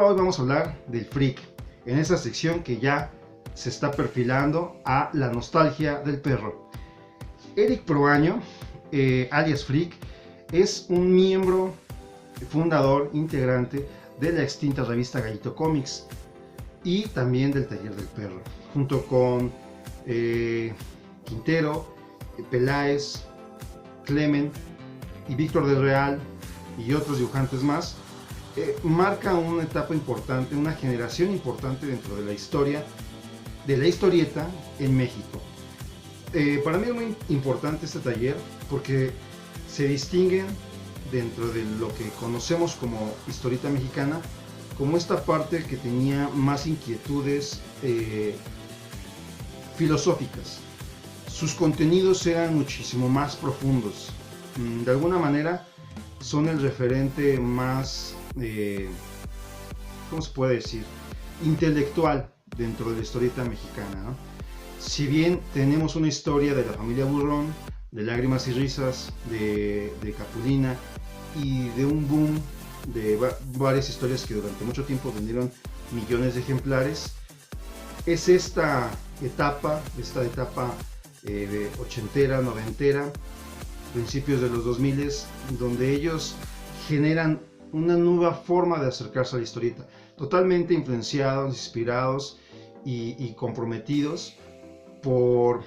Hoy vamos a hablar del Freak, en esa sección que ya se está perfilando a la nostalgia del perro. Eric Proaño, alias Freak, es un miembro fundador, integrante de la extinta revista Gallito Comics y también del Taller del Perro, junto con Quintero, Peláez, Clement y Víctor del Real y otros dibujantes más. Marca una etapa importante, una generación importante dentro de la historia de la historieta en México. Para mí es muy importante este taller porque se distinguen dentro de lo que conocemos como historieta mexicana, como esta parte que tenía más inquietudes filosóficas. Sus contenidos eran muchísimo más profundos. De alguna manera son el referente más, ¿cómo se puede decir?, intelectual dentro de la historieta mexicana, ¿no? Si bien tenemos una historia de la familia Burrón, de Lágrimas y Risas, de Capulina y de un boom de varias historias que durante mucho tiempo vendieron millones de ejemplares, es esta etapa ochentera, noventera, principios de los 2000, donde ellos generan una nueva forma de acercarse a la historieta, totalmente influenciados, inspirados y comprometidos por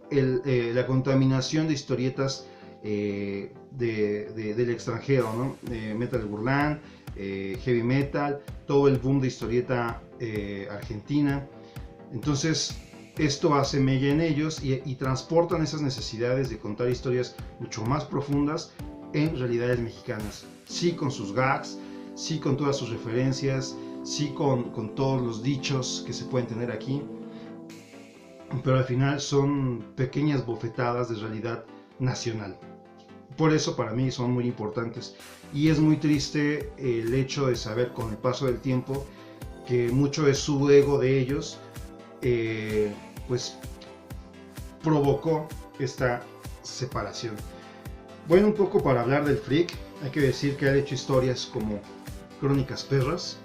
la contaminación de historietas del extranjero, ¿no? Metal Burlán, Heavy Metal, todo el boom de historieta argentina. Entonces esto hace mella en ellos y transportan esas necesidades de contar historias mucho más profundas en realidades mexicanas. Sí con sus gags, sí con todas sus referencias, sí con todos los dichos que se pueden tener aquí, pero al final son pequeñas bofetadas de realidad nacional. Por eso para mí son muy importantes y es muy triste el hecho de saber con el paso del tiempo que mucho de su ego de ellos pues provocó esta separación. Bueno, un poco para hablar del Freak, hay que decir que ha hecho historias como Crónicas Perras.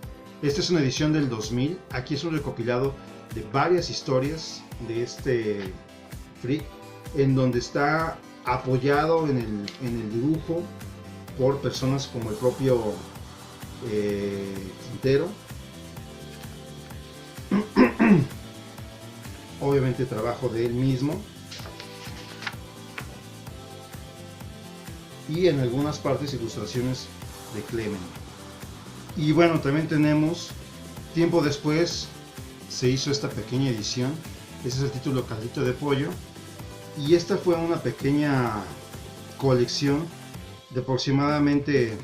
Esta es una edición del 2000, aquí es un recopilado de varias historias de este Freak, en donde está apoyado en el dibujo por personas como el propio Quintero. Obviamente trabajo de él mismo y en algunas partes ilustraciones de Clement. Y bueno, también tenemos, tiempo después se hizo esta pequeña edición, ese es el título Caldito de Pollo, y esta fue una pequeña colección de aproximadamente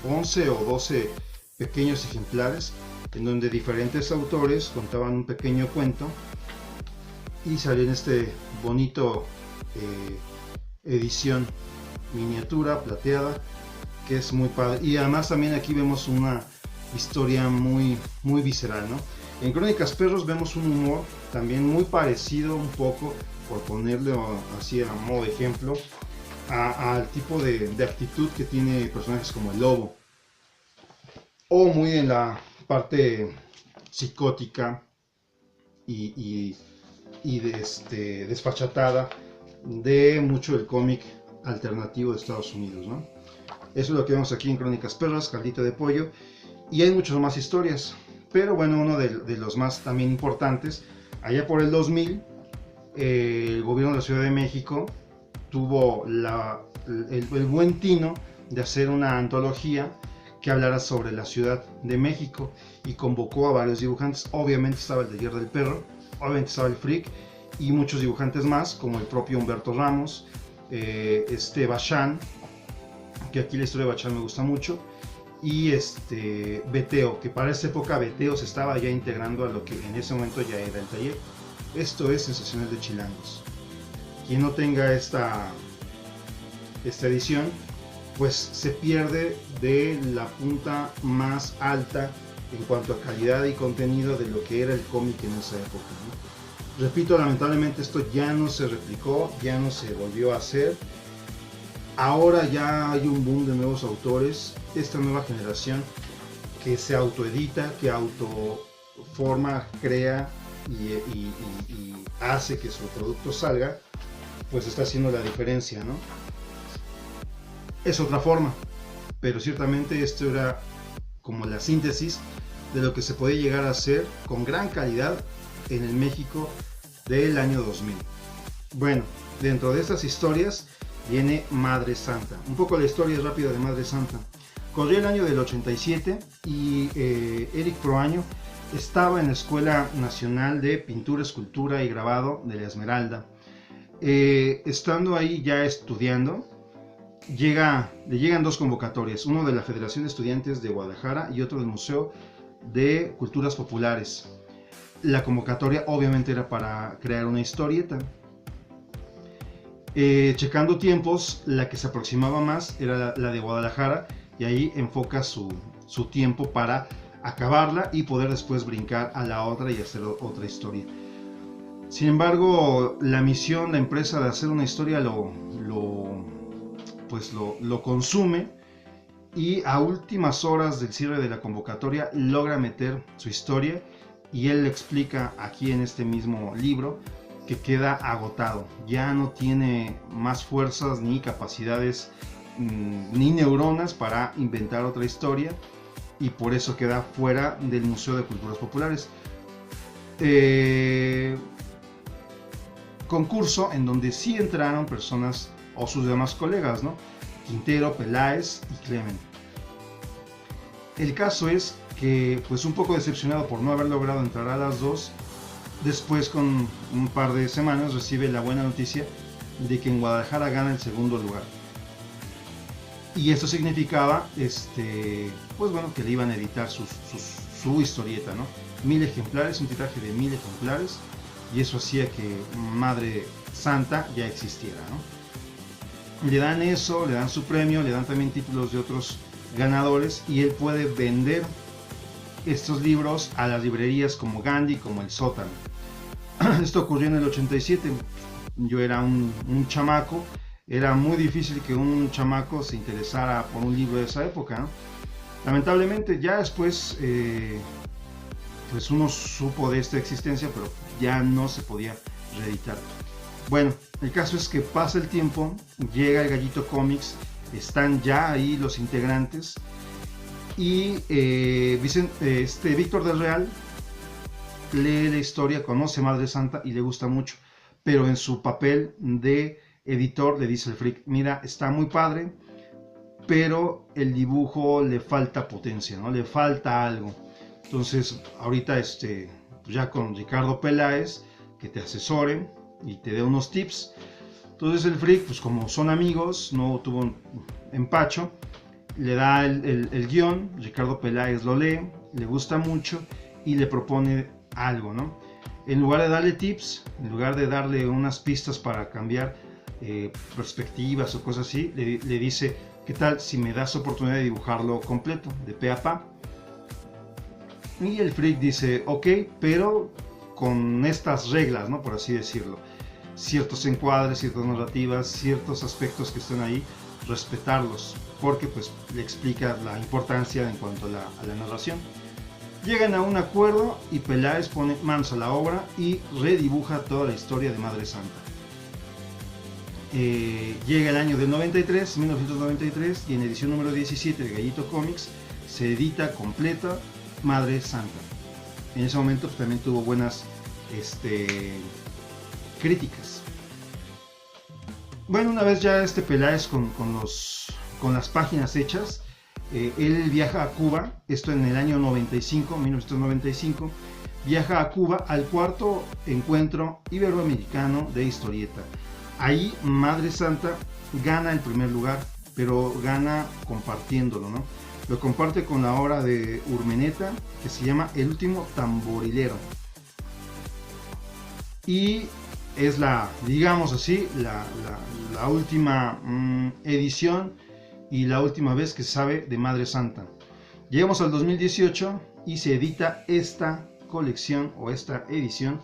11 o 12 pequeños ejemplares en donde diferentes autores contaban un pequeño cuento y salió en este bonito edición miniatura plateada que es muy padre. Y además también aquí vemos una historia muy visceral, ¿no? En Crónicas Perros vemos un humor también muy parecido, un poco, por ponerlo así a modo de ejemplo, al tipo de actitud que tiene personajes como el Lobo, o muy en la parte psicótica y desfachatada de mucho del cómic alternativo de Estados Unidos, ¿no? Eso es lo que vemos aquí en Crónicas Perras, Caldito de Pollo, y hay muchas más historias, pero bueno, uno de los más también importantes, allá por el 2000, el gobierno de la Ciudad de México tuvo el buen tino de hacer una antología que hablara sobre la Ciudad de México y convocó a varios dibujantes. Obviamente estaba el Taller del Perro, obviamente estaba el Freak y muchos dibujantes más como el propio Humberto Ramos, Bachán, que aquí la historia de Bachán me gusta mucho, y Beteo, que para esa época Beteo se estaba ya integrando a lo que en ese momento ya era el taller. Esto es Sensaciones de Chilangos. Quien no tenga esta edición pues se pierde de la punta más alta en cuanto a calidad y contenido de lo que era el cómic en esa época, ¿no? Repito, lamentablemente esto ya no se replicó, ya no se volvió a hacer. Ahora ya hay un boom de nuevos autores, esta nueva generación que se autoedita, que autoforma, crea y hace que su producto salga, pues está haciendo la diferencia, ¿no? Es otra forma, pero ciertamente esto era como la síntesis de lo que se podía llegar a hacer con gran calidad en el México del año 2000. Bueno, dentro de estas historias viene Madre Santa. Un poco la historia rápida de Madre Santa. Corría el año del 87 y Eric Proaño estaba en la Escuela Nacional de Pintura, Escultura y Grabado de la Esmeralda. Estando ahí ya estudiando, le llegan dos convocatorias, uno de la Federación de Estudiantes de Guadalajara y otro del Museo de Culturas Populares. La convocatoria obviamente era para crear una historieta. Checando tiempos, la que se aproximaba más era la de Guadalajara, y ahí enfoca su tiempo para acabarla y poder después brincar a la otra y hacer otra historia. Sin embargo, la misión, la empresa de hacer una historia lo consume, y a últimas horas del cierre de la convocatoria logra meter su historia, y él le explica aquí en este mismo libro que queda agotado, ya no tiene más fuerzas ni capacidades ni neuronas para inventar otra historia, y por eso queda fuera del Museo de Culturas Populares. Concurso en donde sí entraron personas o sus demás colegas, ¿no? Quintero, Peláez y Clement. El caso es que, pues un poco decepcionado por no haber logrado entrar a las dos, después con un par de semanas recibe la buena noticia de que en Guadalajara gana el segundo lugar. Y esto significaba, pues bueno, que le iban a editar su historieta, ¿no? 1000 ejemplares, un tiraje de 1000 ejemplares, y eso hacía que Madre Santa ya existiera, ¿no? Le dan eso, le dan su premio, le dan también títulos de otros ganadores, y él puede vender estos libros a las librerías como Gandhi, como El Sótano. Esto ocurrió en el 87. Yo era un chamaco. Era muy difícil que un chamaco se interesara por un libro de esa época, ¿no? Lamentablemente ya después pues uno supo de esta existencia, pero ya no se podía reeditar. Bueno, el caso es que pasa el tiempo, llega el Gallito Comics, están ya ahí los integrantes, y Víctor del Real lee la historia, conoce Madre Santa y le gusta mucho, pero en su papel de editor le dice al Frick: mira, está muy padre, pero el dibujo le falta potencia, ¿no? Le falta algo. Entonces ahorita ya con Ricardo Peláez, que te asesore y te dé unos tips. Entonces el Frick, pues como son amigos, no tuvo empacho, le da el guión, Ricardo Peláez lo lee, le gusta mucho y le propone algo, ¿no? En lugar de darle tips, en lugar de darle unas pistas para cambiar perspectivas o cosas así, le dice: ¿qué tal si me das oportunidad de dibujarlo completo, de pe a pa? Y el Frick dice: ok, pero con estas reglas, ¿no? Por así decirlo. Ciertos encuadres, ciertas narrativas, ciertos aspectos que están ahí, respetarlos, porque pues le explica la importancia en cuanto a la narración. Llegan a un acuerdo y Peláez pone manos a la obra y redibuja toda la historia de Madre Santa. Llega el año del 1993, y en edición número 17 de Gallito Comics se edita completa Madre Santa. En ese momento pues, también tuvo buenas críticas. Bueno, una vez ya Peláez con las páginas hechas, él viaja a Cuba, esto en el año 1995, viaja a Cuba al cuarto encuentro iberoamericano de historieta. Ahí Madre Santa gana el primer lugar, pero gana compartiéndolo, ¿no? Lo comparte con la obra de Urmeneta, que se llama El último tamborilero. Y es digamos así, la última edición y la última vez que se sabe de Madre Santa. Llegamos al 2018 y se edita esta colección o esta edición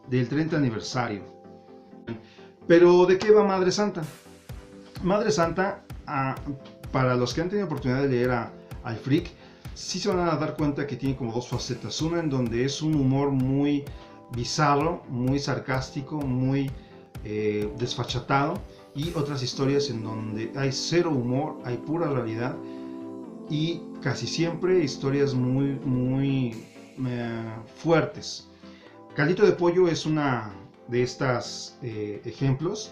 del 30 aniversario. Pero ¿de qué va Madre Santa? Madre Santa, para los que han tenido oportunidad de leer al Frick, sí se van a dar cuenta que tiene como dos facetas. Una en donde es un humor muy bizarro, muy sarcástico, muy desfachatado, y otras historias en donde hay cero humor, hay pura realidad, y casi siempre historias muy fuertes. Caldito de Pollo es una de estas ejemplos,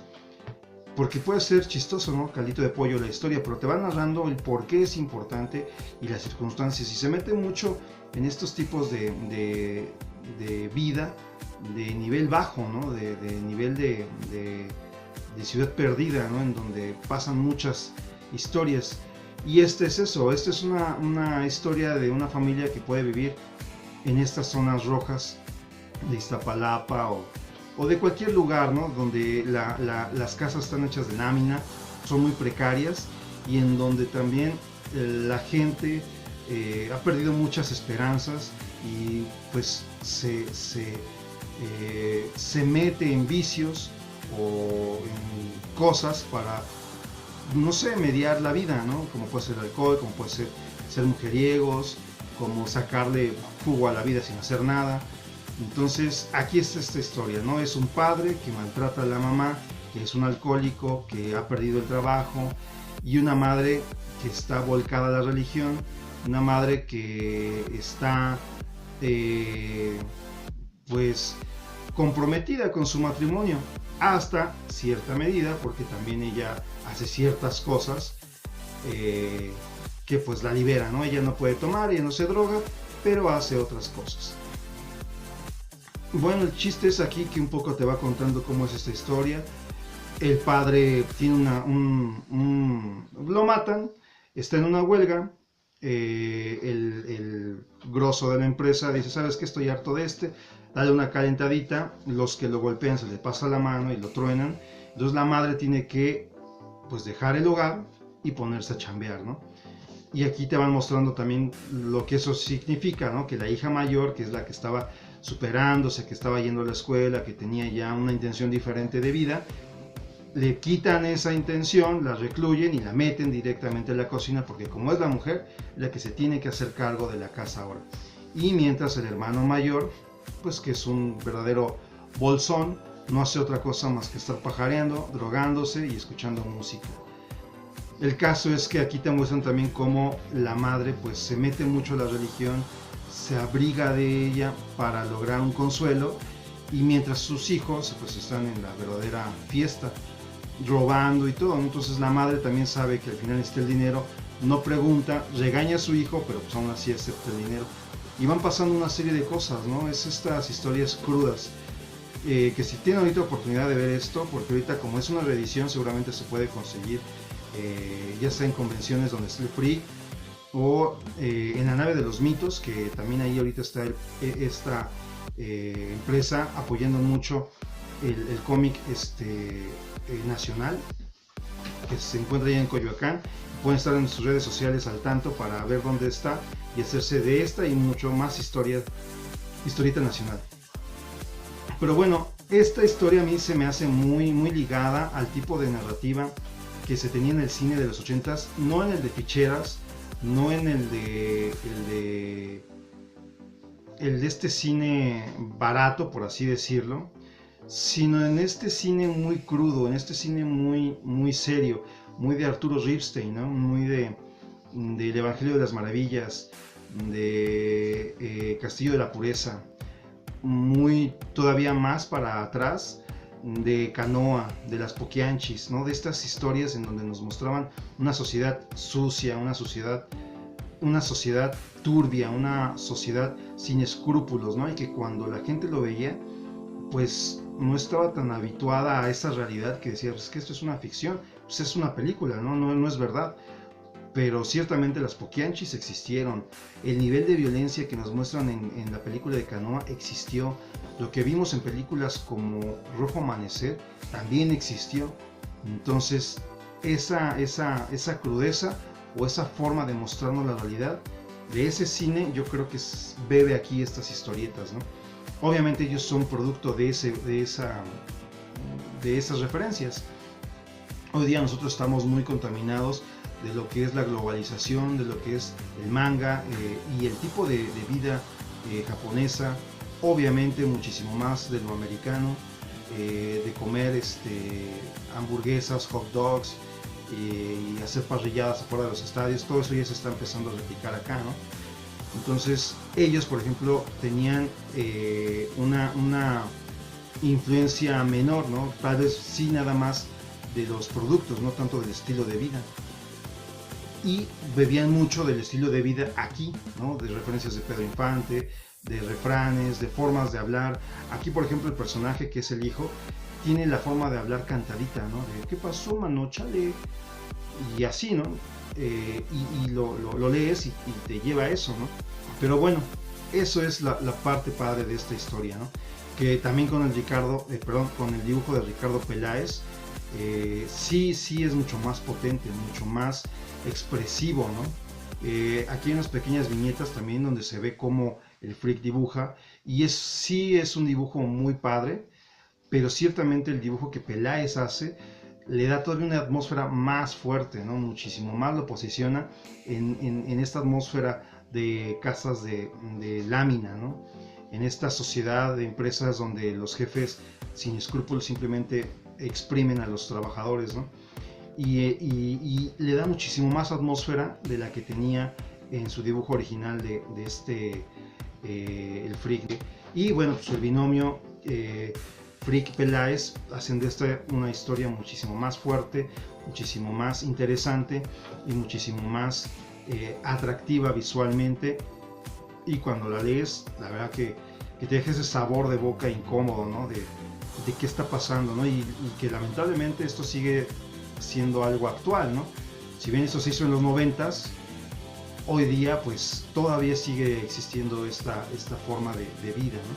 porque puede ser chistoso, ¿no? Caldito de Pollo, la historia, pero te va narrando el por qué es importante y las circunstancias, y se mete mucho en estos tipos de vida de nivel bajo, ¿no? De nivel de ciudad perdida, ¿no? En donde pasan muchas historias. Y este es eso, esta es una historia de una familia que puede vivir en estas zonas rojas de Iztapalapa o de cualquier lugar, ¿no? Donde las casas están hechas de lámina, son muy precarias, y en donde también la gente ha perdido muchas esperanzas, y pues se mete en vicios o en cosas para, no sé, mediar la vida, ¿no? Como puede ser el alcohol, como puede ser mujeriegos, como sacarle jugo a la vida sin hacer nada. Entonces aquí está esta historia, ¿no? Es un padre que maltrata a la mamá, que es un alcohólico, que ha perdido el trabajo, y una madre que está volcada a la religión, una madre que está pues comprometida con su matrimonio hasta cierta medida, porque también ella hace ciertas cosas que pues la libera, ¿no? Ella no puede tomar, ella no se droga, pero hace otras cosas. Bueno, el chiste es aquí que un poco te va contando cómo es esta historia. El padre tiene lo matan, está en una huelga. El grosso de la empresa dice: ¿sabes qué? Estoy harto de dale una calentadita. Los que lo golpean se le pasa la mano y lo truenan. Entonces la madre tiene que pues dejar el hogar y ponerse a chambear, ¿no? Y aquí te van mostrando también lo que eso significa, ¿no? Que la hija mayor, que es la que estaba superándose, que estaba yendo a la escuela, que tenía ya una intención diferente de vida, le quitan esa intención, la recluyen y la meten directamente a la cocina, porque como es la mujer la que se tiene que hacer cargo de la casa ahora. Y mientras el hermano mayor, pues que es un verdadero bolsón, no hace otra cosa más que estar pajareando, drogándose y escuchando música. El caso es que aquí te muestran también cómo la madre pues se mete mucho en la religión, se abriga de ella para lograr un consuelo, y mientras sus hijos pues están en la verdadera fiesta, robando y todo. Entonces la madre también sabe que al final necesita el dinero, no pregunta, regaña a su hijo, pero pues aún así acepta el dinero. Y van pasando una serie de cosas, ¿no? Es estas historias crudas. Que si tienen ahorita oportunidad de ver esto, porque ahorita como es una reedición seguramente se puede conseguir, ya sea en convenciones donde esté el free, o en la nave de los mitos, que también ahí ahorita está esta empresa apoyando mucho el cómic nacional, que se encuentra ya en Coyoacán. Pueden estar en sus redes sociales al tanto para ver dónde está y hacerse de esta y mucho más historieta nacional. Pero bueno, esta historia a mí se me hace muy ligada al tipo de narrativa que se tenía en el cine de los 80s, no en el de ficheras, no en el de este cine barato, por así decirlo, sino en este cine muy crudo, en este cine muy serio, muy de Arturo Ripstein, ¿no? Muy del Evangelio de las Maravillas, de Castillo de la Pureza, muy todavía más para atrás, de Canoa, de las Poquianchis, ¿no? De estas historias en donde nos mostraban una sociedad sucia, una sociedad turbia, una sociedad sin escrúpulos, ¿no? Y que cuando la gente lo veía, pues no estaba tan habituada a esa realidad, que decía, pues que esto es una ficción, pues es una película, no es verdad. Pero ciertamente las Poquianchis existieron, el nivel de violencia que nos muestran en la película de Canoa existió, lo que vimos en películas como Rojo Amanecer también existió. Entonces esa crudeza o esa forma de mostrarnos la realidad de ese cine, yo creo que bebe aquí estas historietas, ¿no? Obviamente ellos son producto de esas referencias. Hoy día nosotros estamos muy contaminados de lo que es la globalización, de lo que es el manga y el tipo de vida japonesa, obviamente muchísimo más de lo americano, de comer hamburguesas, hot dogs y hacer parrilladas afuera de los estadios. Todo eso ya se está empezando a replicar acá, ¿no? Entonces ellos, por ejemplo, tenían una influencia menor, ¿no? Tal vez sí nada más de los productos, no tanto del estilo de vida. Y bebían mucho del estilo de vida aquí, ¿no? De referencias de Pedro Infante, de refranes, de formas de hablar. Aquí, por ejemplo, el personaje que es el hijo tiene la forma de hablar cantadita, ¿no? De ¿qué pasó, mano? Chale. Y así, ¿no? Y lo lees y te lleva a eso, ¿no? Pero bueno, eso es la parte padre de esta historia, ¿no? Que también con con el dibujo de Ricardo Peláez, sí es mucho más potente, mucho más expresivo, ¿no? Aquí hay unas pequeñas viñetas también donde se ve cómo el Frick dibuja, y sí es un dibujo muy padre, pero ciertamente el dibujo que Peláez hace le da todavía una atmósfera más fuerte, ¿no? Muchísimo más lo posiciona en esta atmósfera de casas de lámina, ¿no? En esta sociedad de empresas donde los jefes sin escrúpulos simplemente exprimen a los trabajadores, ¿no? Y le da muchísimo más atmósfera de la que tenía en su dibujo original de el Frick. Y bueno, pues el binomio Frick Peláez hacen de esta una historia muchísimo más fuerte, muchísimo más interesante y muchísimo más atractiva visualmente. Y cuando la lees, la verdad que te deja ese sabor de boca incómodo, ¿no? De qué está pasando, ¿no? Y que lamentablemente esto sigue siendo algo actual, ¿no? Si bien esto se hizo en los 90s, hoy día pues todavía sigue existiendo esta forma de vida, ¿no?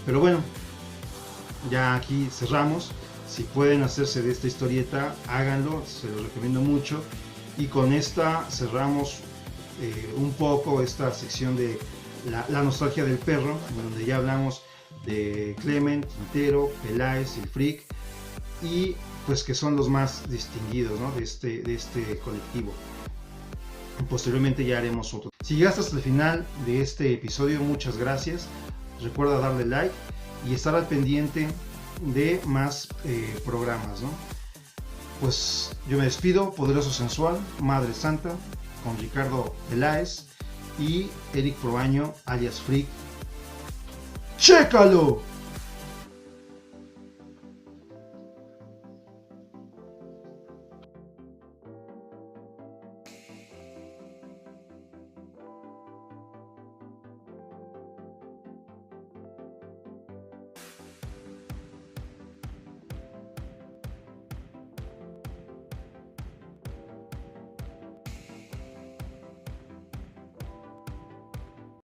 Pero bueno, ya aquí cerramos. Si pueden hacerse de esta historieta, háganlo, se los recomiendo mucho. Y con esta cerramos un poco esta sección de la nostalgia del perro, donde ya hablamos de Clement, Quintero, Peláez, el Frick, y pues que son los más distinguidos, ¿no? de este colectivo. Posteriormente ya haremos otro. Si llegaste hasta el final de este episodio, muchas gracias. Recuerda darle like y estar al pendiente de más programas, ¿no? Pues yo me despido, Poderoso Sensual, Madre Santa, con Ricardo Peláez y Eric Proaño, alias Frick. ¡Chécalo!